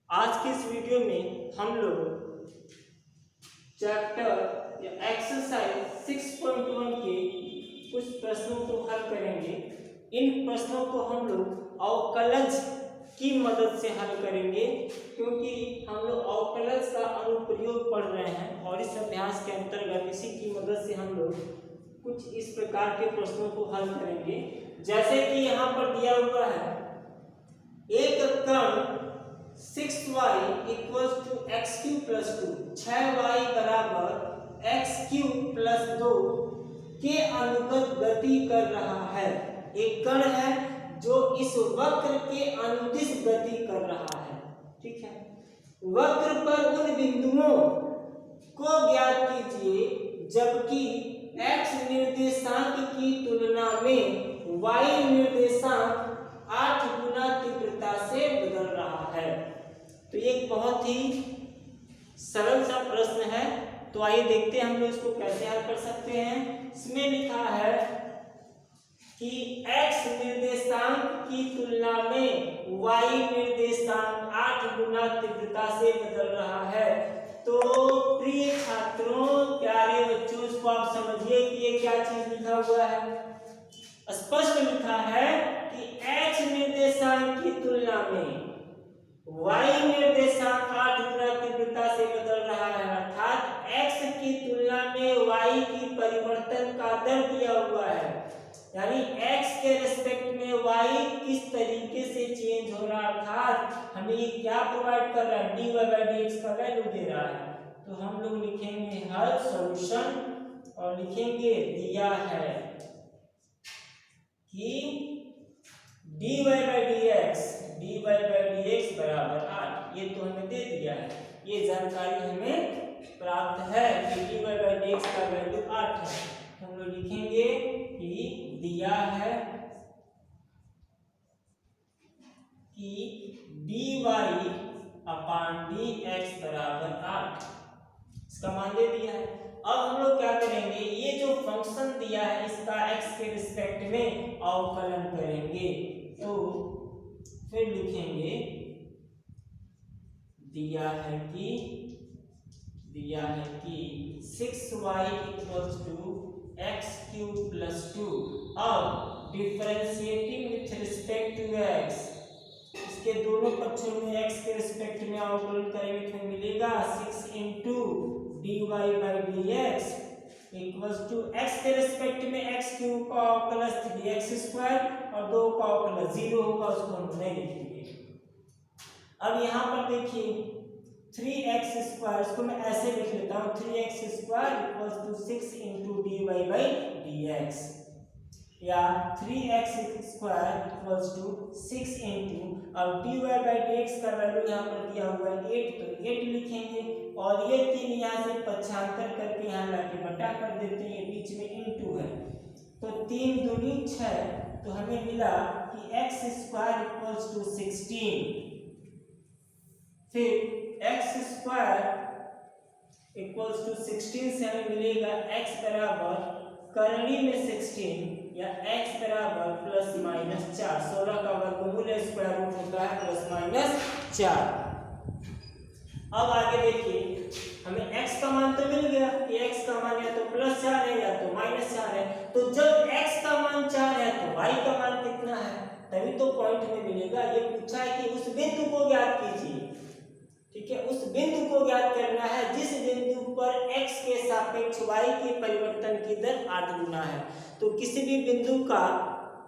आज के इस वीडियो में हम लोग चैप्टर या एक्सरसाइज 6.1 के कुछ प्रश्नों को हल करेंगे। इन प्रश्नों को हम लोग अवकलज की मदद से हल करेंगे, क्योंकि हम लोग अवकलज का अनुप्रयोग पढ़ रहे हैं और इस अभ्यास के अंतर्गत इसी की मदद से हम लोग कुछ इस प्रकार के प्रश्नों को हल करेंगे। जैसे कि यहाँ पर दिया हुआ है, एक कण 6y = x³ + 2, 6y बराबर x³ + 2 के अनुगत गति कर रहा है। एक कण है जो इस वक्र के अनुदिश गति कर रहा है। ठीक है, वक्र पर उन बिंदुओं को ज्ञात कीजिए जबकि x निर्देशांक की तुलना में y निर्देशांक 8 गुना तीव्रता से बदल रहा है। तो ये एक बहुत ही सरल सा प्रश्न है। तो आइए देखते हैं हम लोग इसको कैसे हल कर सकते हैं। इसमें लिखा है कि x निर्देशांक की तुलना में y निर्देशांक 8 गुना तीव्रता से बदल रहा है। तो प्रिय छात्रों, प्यारे बच्चों, इसको आप समझिए कि ये क्या चीज लिखा हुआ है। स्पष्ट लिखा है कि x निर्देशांक की तुलना में y निर्देशांक 8 गुना तीव्रता से बदल रहा है, अर्थात x की तुलना में y की परिवर्तन का दर दिया हुआ है। यानी x के रिस्पेक्ट में y किस तरीके से चेंज हो रहा है, अर्थात हमें ये क्या प्रोवाइड कर रहा है, dy/dx का वैल्यू दे रहा है। तो हम लोग लिखेंगे हल सॉल्यूशन और लिखेंगे दिया है कि dy/dx बराबर 8। ये तो हमें दे दिया है, ये जानकारी हमें प्राप्त है कि dy/dx का वैल्यू 8 है। हम लोग लिखेंगे कि दिया है कि dy/dx बराबर 8, इसका मान दे दिया है। अब हम लोग क्या करेंगे, ये जो फंक्शन दिया है इसका x के रिस्पेक्ट में अवकलन करेंगे। तो फिर लिखेंगे दिया है कि 6y = x³ + 2। अब differentiating with respect to x, इसके दोनों पक्षों में x के रिस्पेक्ट में अवकलन करेंगे तो मिलेगा 6 × dy/dx = x के रिस्पेक्ट में x³ का अवकलन 3x² और 2 का अवकलन 0 होगा, उसको हम नहीं लिखेंगे। अब यहाँ पर देखिए 3x², इसको मैं ऐसे लिख लेता हूँ, 3x² = 6 × dy/dx, या 3x² = 6 × अब dy/dx का वैल्यू यहाँ पर दिया हुआ है 8, तो 8 लिखेंगे और ये 3 यहाँ से पक्षांतर करके यहाँ लाके बटा कर देते हैं, बीच में इंटू है तो 3 दूनी 6, तो हमें मिला कि x² = 16। फिर x² = 16 से हमें मिलेगा x बराबर करनी में 16 या x बराबर ±4, 16 का वर्गमूल स्क्वायर रूट होता है ±4। अब आगे देखिए, हमें x का मान तो मिल गया कि x का मान या तो +4 है या तो -4 है। तो जब x का मान 4 है तो y का मान कितना है, तभी तो पॉइंट में मिलेगा। ये पूछा है कि उस बिंदु को ज्ञात कीजिए। ठीक है, उस बिंदु को ज्ञात करना है जिस बिंदु पर x के सापेक्ष y के परिवर्तन की दर 8 गुना है। तो किसी भी बिंदु का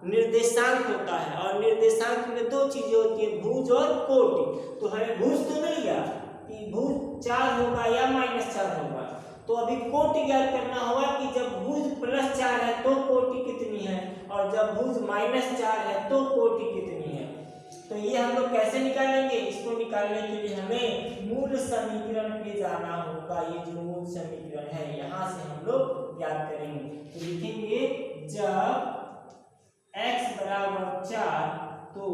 निर्देशांक होता है और निर्देशांक में 2 चीजें होती है, भुज और कोटि। तो हमें भुज तो मिल गया कि भुज 4 होगा या -4 होगा। तो अभी कोटि ज्ञात करना होगा कि जब भुज +4 है तो कोटि कितनी है और जब भुज -4 है तो कोटि कितनी है। तो ये हम लोग कैसे निकालेंगे, इसको निकालने के लिए हमें मूल समीकरण पे जाना होगा। ये जो मूल समीकरण है यहाँ से हम लोग ज्ञात करेंगे। तो लिखेंगे जब x बराबर 4 तो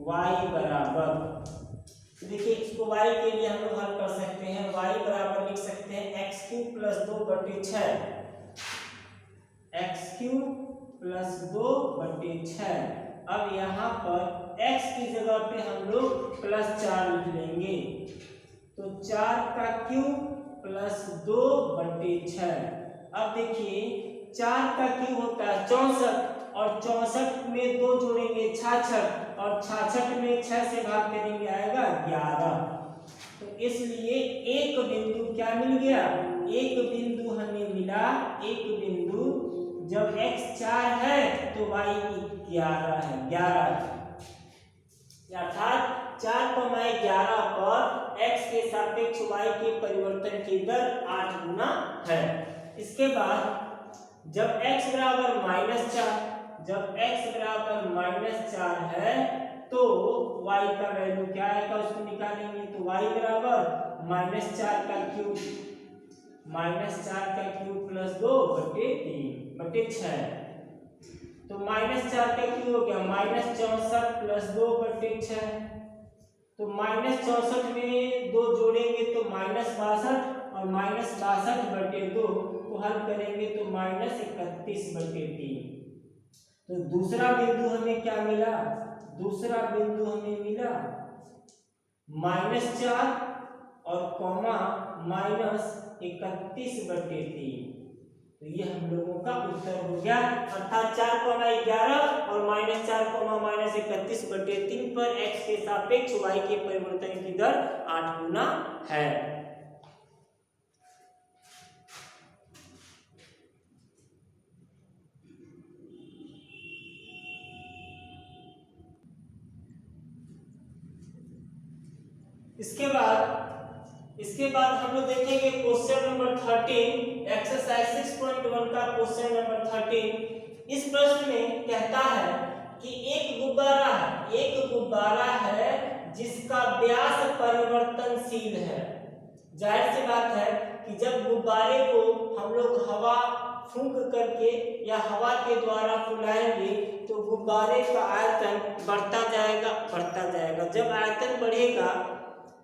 y बराबर, देखिए इसको y के लिए हम लोग हल कर सकते हैं। y बराबर लिख सकते हैं x³ + 2/6, x³ + 2/6 अब यहाँ पर x की जगह पे हम लोग +4 लिख लेंगे। तो 4 का क्यूब प्लस 2/6। अब देखिए 4 का क्यूब होता है 64 और 64 में 2 जोड़ेंगे 66 और 66 में 6 से भाग करेंगे आएगा 11। तो इसलिए एक बिंदु क्या मिल गया, एक बिंदु हमें मिला, एक बिंदु जब x 4 है तो y 11 है, 11 अर्थात 4,11 पर x के सापेक्ष y के परिवर्तन की दर 8 गुना है। इसके बाद जब x बराबर -4, जब x बराबर -4 है तो y का वैल्यू क्या आएगा उसको निकालेंगे। तो y बराबर -4 का क्यूब, -4 का क्यूब प्लस 2/3/6। तो -4 का क्यूब हो गया -64 प्लस 2/6। तो -64 में 2 जोड़ेंगे तो -62 और -62/2 को हल करेंगे तो -31/3। तो दूसरा बिंदु हमें क्या मिला, दूसरा बिंदु हमें मिला -4 और कॉमा -31/3। तो ये हम लोगों का उत्तर हो गया, अर्थात 4,11 और -4, -31/3 पर x के सापेक्ष y के परिवर्तन की दर 8 गुना है। इसके बाद हम लोग देखेंगे क्वेश्चन नंबर 13, एक्सरसाइज 6.1 का क्वेश्चन नंबर 13। इस प्रश्न में कहता है कि एक गुब्बारा है जिसका व्यास परिवर्तनशील है। जाहिर सी बात है कि जब गुब्बारे को हम लोग हवा फूंक करके या हवा के द्वारा फुलाएंगे तो गुब्बारे का आयतन बढ़ता जाएगा। जब आयतन बढ़ेगा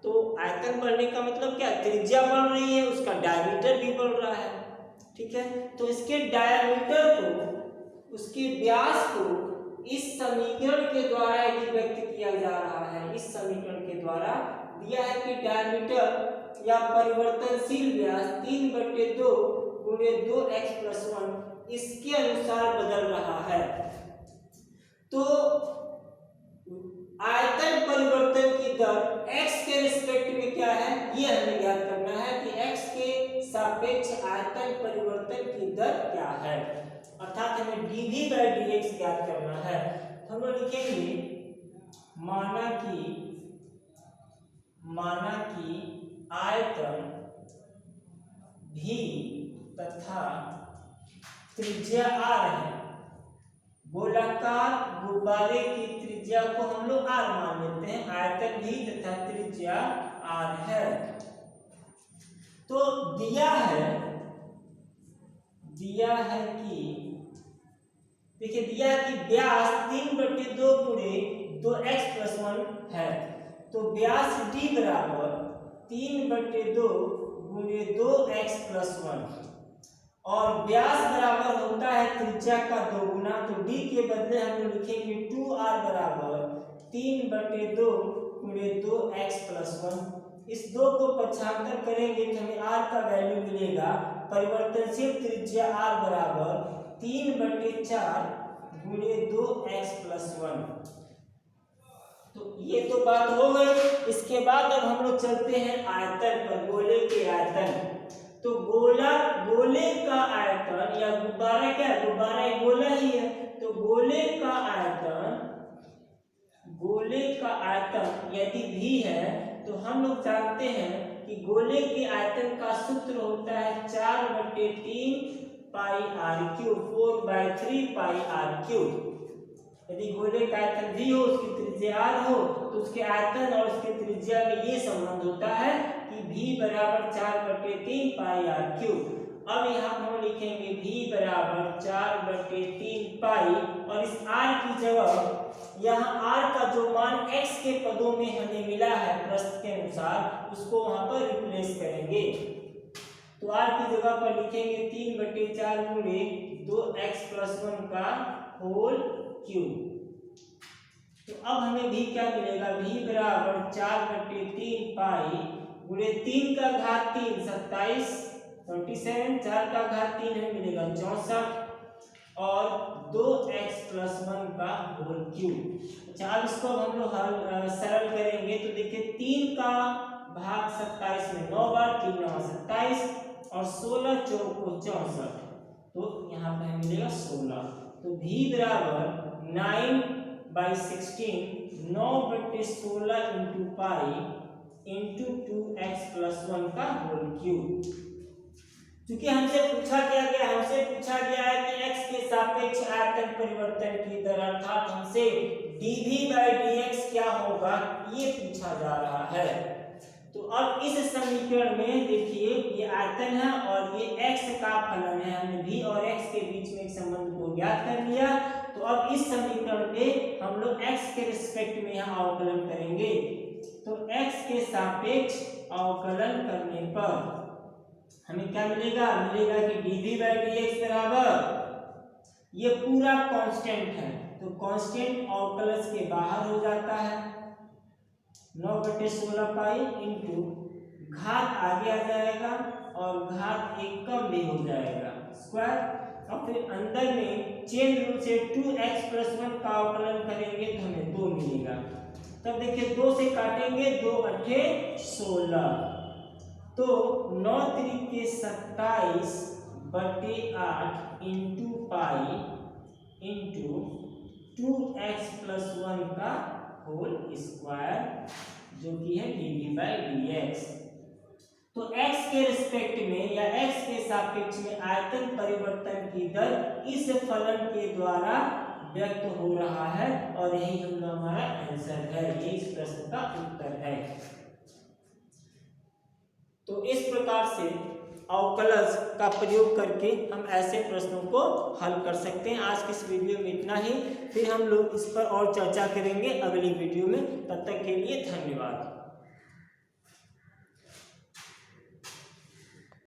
तो आयतन बढ़ने का मतलब क्या, त्रिज्या बढ़ रही है, उसका डायमीटर भी बढ़ रहा है। ठीक है, तो इसके डायमीटर को, उसके व्यास को इस समीकरण के द्वारा व्यक्त किया जा रहा है। इस समीकरण के द्वारा दिया है कि डायमीटर या परिवर्तनशील व्यास 3/2 गुणे 2x+1 इसके अनुसार बदल रहा है। तो आयतन परिवर्तन की दर x के रिस्पेक्ट में क्या है ये हमें ज्ञात करना है कि x के सापेक्ष आयतन परिवर्तन की दर क्या है, अर्थात हमें dv/dx ज्ञात करना है। हम लोग लिखेंगे माना कि आयतन v तथा त्रिज्या r है। गोलाकार गुब्बारे की त्रिज्या को हम लोग r मान लेते हैं, आयतन भी तथा त्रिज्या r है। तो दिया है कि देखिए दिया है कि व्यास 3/2 गुणे 2x+1 है। तो व्यास d बराबर 3/2 गुणे 2x+1 और व्यास बराबर होता है त्रिज्या का 2 गुना। तो d के बदले हम लोग लिखेंगे 2r बराबर 3/2 गुणे 2x+1। इस 2 को पक्षांतर करेंगे तो हमें r का वैल्यू मिलेगा, परिवर्तनशील त्रिज्या r बराबर 3/4 गुणे 2x+1। तो ये तो बात हो गई। इसके बाद अब हम लोग चलते हैं आयतन पर, गोले के आयतन। तो गोले का आयतन या गुब्बारा क्या है, गुब्बारा एक गोला ही है। तो गोले का आयतन यदि v है तो हम लोग जानते हैं कि गोले के आयतन का सूत्र होता है 4/3 πr3, 4/3 πr3। यदि गोले का आयतन v हो, उसकी त्रिज्या r हो, तो उसके आयतन और उसके त्रिज्या में ये संबंध होता है कि v बराबर 4/3 πr3। अब यहाँ हम लिखेंगे v बराबर 4/3 पाई और इस r की जगह यहाँ r का जो मान x के पदों में हमें मिला है प्रश्न के अनुसार उसको वहां पर रिप्लेस करेंगे। तो r की जगह पर लिखेंगे 3/4 गुणे 2x+1 का होल क्यूब। अब हमें भी क्या मिलेगा, भी बराबर 4/3 पाई गुणे 3 का घात 3 27, 4 का घात 3 है मिलेगा 64 और 2x + 1 का होल क्यूब। अच्छा अब इसको हम लोग सरल करेंगे तो देखिए 3 का भाग 27 में 9 बार, 3 9 27 और 16 चौको 64, तो यहाँ पे मिलेगा 16। तो v बराबर 9/16 9/16 इंटू पाई इंटू 2x + 1 का होल क्यूब। क्योंकि हमसे पूछा है कि x के सापेक्ष आयतन परिवर्तन की दर अर्थात हमसे dv/dx क्या होगा ये पूछा जा रहा है। तो अब इस समीकरण में देखिए ये आयतन है और ये x का फलन है, हमने v और x के बीच में एक संबंध को ज्ञात कर लिया। तो अब इस समीकरण पे हम लोग x के रिस्पेक्ट में यहाँ अवकलन करेंगे। तो x के सापेक्ष अवकलन करने पर हमें क्या मिलेगा, कि dv/dx बराबर ये पूरा कांस्टेंट है, तो कांस्टेंट अवकलज के बाहर हो जाता है 9/16 पाई इंटू घात आगे आ जाएगा और घात 1 कम भी हो जाएगा स्क्वायर, और फिर अंदर में चेन रूल से 2x + 1 का अवकलन करेंगे तो हमें 2 मिलेगा। तब देखिए 2 से काटेंगे, 2 × 8 = 16, तो 9 × 27/8 इंटू पाई इंटू 2x + 1 का होल स्क्वायर जो कि है dv/dx। तो x के रिस्पेक्ट में या x के सापेक्ष में आयतन परिवर्तन की दर इस फलन के द्वारा व्यक्त हो रहा है और यही हमारा आंसर है, ये इस प्रश्न का उत्तर है। तो इस प्रकार से अवकलज का प्रयोग करके हम ऐसे प्रश्नों को हल कर सकते हैं। आज के इस वीडियो में इतना ही, फिर हम लोग इस पर और चर्चा करेंगे अगली वीडियो में। तब तक के लिए धन्यवाद।